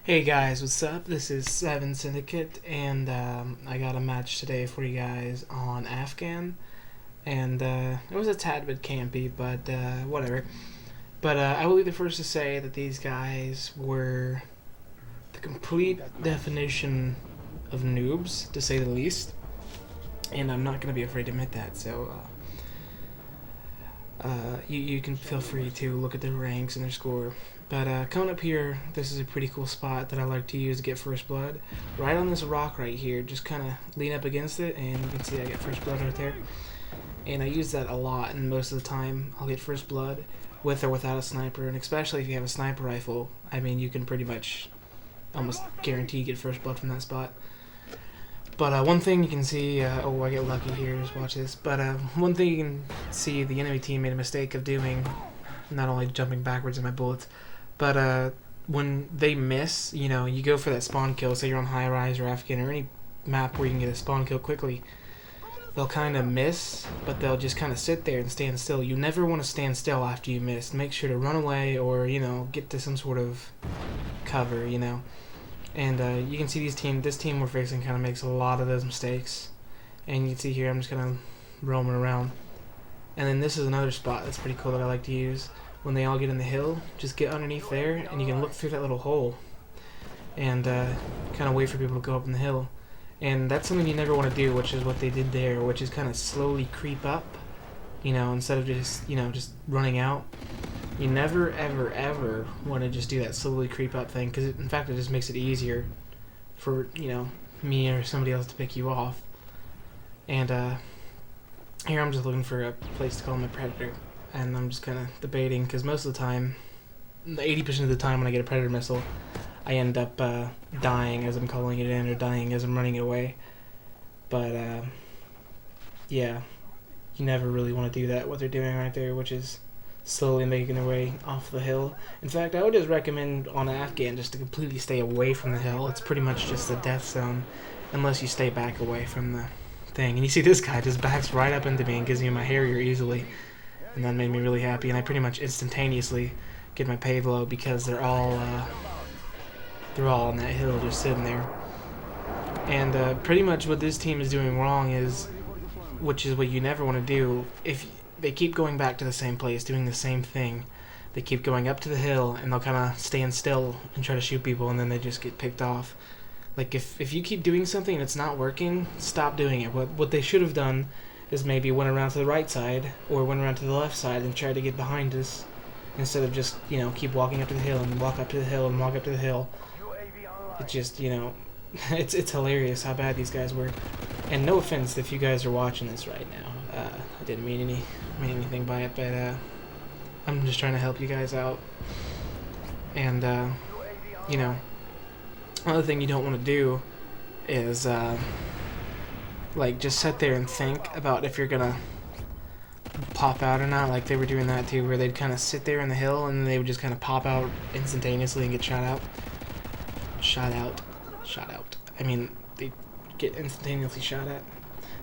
Hey guys, what's up? This is Seven Syndicate, and I got a match today for you guys on Afghan, and it was a tad bit campy, but whatever. But I will be the first to say that these guys were the complete definition of noobs, to say the least, and I'm not going to be afraid to admit that, so you can feel free to look at their ranks and their score. But coming up here, this is a pretty cool spot that I like to use to get first blood. Right on this rock right here, just kind of lean up against it, and you can see I get first blood right there. And I use that a lot, and most of the time I'll get first blood with or without a sniper, and especially if you have a sniper rifle, I mean, you can pretty much almost guarantee you get first blood from that spot. But one thing you can see, oh, I get lucky here, just watch this. But one thing you can see the enemy team made a mistake of doing, not only jumping backwards in my bullets, but when they miss, you know, you go for that spawn kill, say you're on high rise or Afghan or any map where you can get a spawn kill quickly, they'll kind of miss, but they'll just kind of sit there and stand still. You never want to stand still after you miss. Make sure to run away or, you know, get to some sort of cover, you know. And you can see this team we're facing kind of makes a lot of those mistakes. And you can see here I'm just kind of roaming around. And then this is another spot that's pretty cool that I like to use. When they all get in the hill, just get underneath there and you can look through that little hole. And kind of wait for people to go up in the hill. And that's something you never want to do, which is what they did there, which is kind of slowly creep up. You know, instead of just, you know, just running out. You never, ever, ever want to just do that slowly creep up thing, because in fact it just makes it easier for, you know, me or somebody else to pick you off. And here I'm just looking for a place to call my predator, and I'm just kind of debating, because most of the time, 80% of the time when I get a predator missile, I end up dying as I'm calling it in, or dying as I'm running it away. But yeah, you never really want to do that, what they're doing right there, which is slowly making their way off the hill. In fact, I would just recommend on Afghan just to completely stay away from the hill. It's pretty much just a death zone unless you stay back away from the thing. And you see this guy just backs right up into me and gives me my Harrier easily. And that made me really happy. And I pretty much instantaneously get my payload because they're all on that hill just sitting there. And pretty much what this team is doing wrong is, which is what you never want to do, if they keep going back to the same place, doing the same thing. They keep going up to the hill, and they'll kind of stand still and try to shoot people, and then they just get picked off. Like, if you keep doing something and it's not working, stop doing it. What they should have done is maybe went around to the right side, or went around to the left side and tried to get behind us, instead of just, you know, keep walking up to the hill, and walk up to the hill, and walk up to the hill. It just, you know, it's hilarious how bad these guys were. And no offense if you guys are watching this right now. I didn't mean anything by it, but I'm just trying to help you guys out. And you know, another thing you don't want to do is like just sit there and think about if you're gonna pop out or not. Like they were doing that too, where they'd kind of sit there in the hill and they would just kind of pop out instantaneously and get shot out. I mean, they get instantaneously shot at.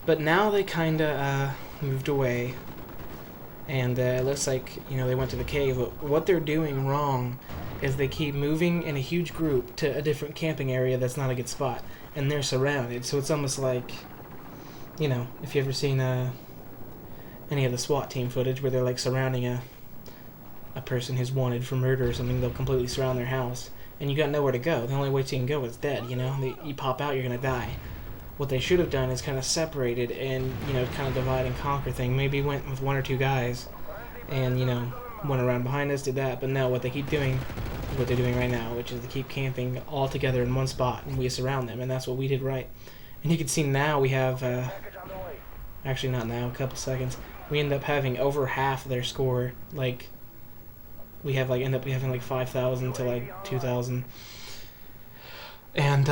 But now they kind of moved away, and it looks like, you know, they went to the cave. But what they're doing wrong is they keep moving in a huge group to a different camping area that's not a good spot, and they're surrounded. So it's almost like, you know, if you've ever seen any of the SWAT team footage where they're like surrounding a person who's wanted for murder or something, they'll completely surround their house, and you got nowhere to go. The only way you can go is dead, you know? You pop out, you're gonna die. What they should have done is kind of separated and, you know, kind of divide and conquer thing. Maybe went with one or two guys and, you know, went around behind us, did that. But no, what they keep doing is what they're doing right now, which is they keep camping all together in one spot, and we surround them, and that's what we did right. And you can see now we have, actually not now, a couple seconds, we end up having over half their score. Like, we have, like, end up having like 5,000 to like 2,000. And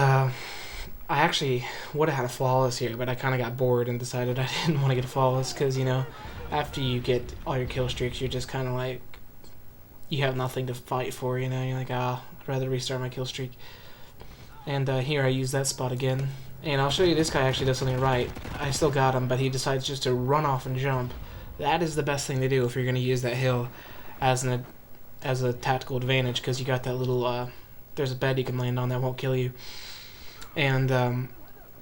I actually would have had a flawless here, but I kind of got bored and decided I didn't want to get a flawless, because, you know, after you get all your kill streaks, you're just kind of like, you have nothing to fight for, you know? You're like, I'd rather restart my kill streak. And here I use that spot again. And I'll show you, this guy actually does something right. I still got him, but he decides just to run off and jump. That is the best thing to do if you're going to use that hill as a tactical advantage, because you got that little there's a bed you can land on that won't kill you. And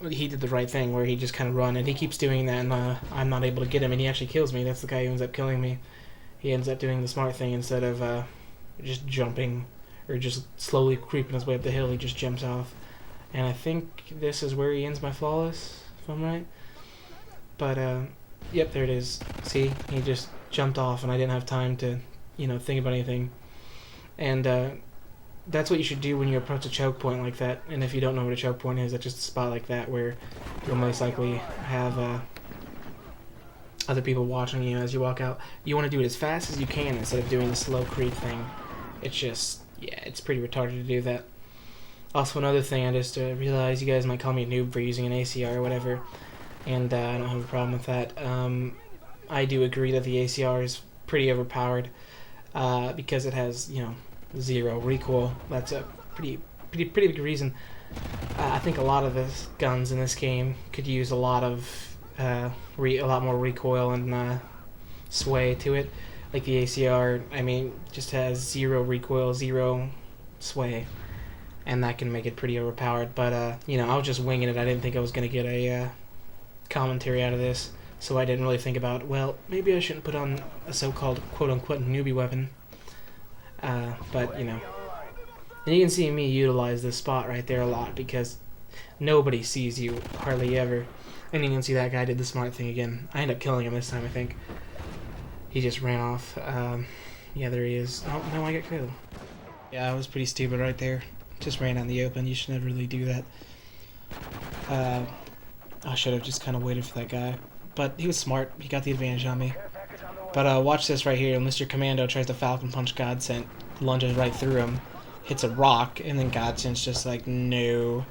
he did the right thing where he just kind of run, and he keeps doing that, and I'm not able to get him, and he actually kills me. That's the guy who ends up killing me. He ends up doing the smart thing. Instead of just jumping or just slowly creeping his way up the hill, he just jumps off. And I think this is where he ends my flawless, if I'm right. But yep, there it is. See, he just jumped off, and I didn't have time to, think about anything. And that's what you should do when you approach a choke point like that. And if you don't know what a choke point is, it's just a spot like that where you'll most likely have other people watching you as you walk out. You want to do it as fast as you can instead of doing the slow creep thing. It's just, yeah, it's pretty retarded to do that. Also, another thing, I just realized you guys might call me a noob for using an ACR or whatever, and I don't have a problem with that. I do agree that the ACR is pretty overpowered because it has, 0 recoil. That's a pretty big reason. I think a lot of the guns in this game could use a lot more recoil and sway to it. Like the ACR, just has 0 recoil, 0 sway, and that can make it pretty overpowered. But I was just winging it. I didn't think I was gonna get a commentary out of this, so I didn't really think about, well, maybe I shouldn't put on a so-called quote-unquote newbie weapon. But and you can see me utilize this spot right there a lot because nobody sees you hardly ever. And you can see that guy did the smart thing again. I ended up killing him this time, I think. He just ran off. Yeah, there he is. Oh, no, I got killed. Yeah, I was pretty stupid right there. Just ran out in the open. You should never really do that. I should have just kind of waited for that guy. But he was smart. He got the advantage on me. But watch this right here. Mr. Commando tries to Falcon Punch Godsent. Lunges right through him. Hits a rock. And then Godsent's just like, no.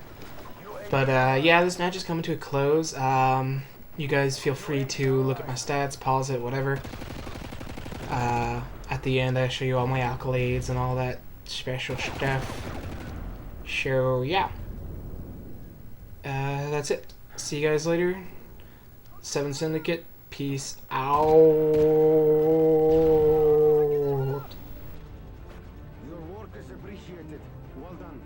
But yeah, this match is coming to a close. You guys feel free to look at my stats, pause it, whatever. At the end, I show you all my accolades and all that special stuff. So yeah, that's it. See you guys later. 7 Syndicate. Peace out. Your work is appreciated. Well done.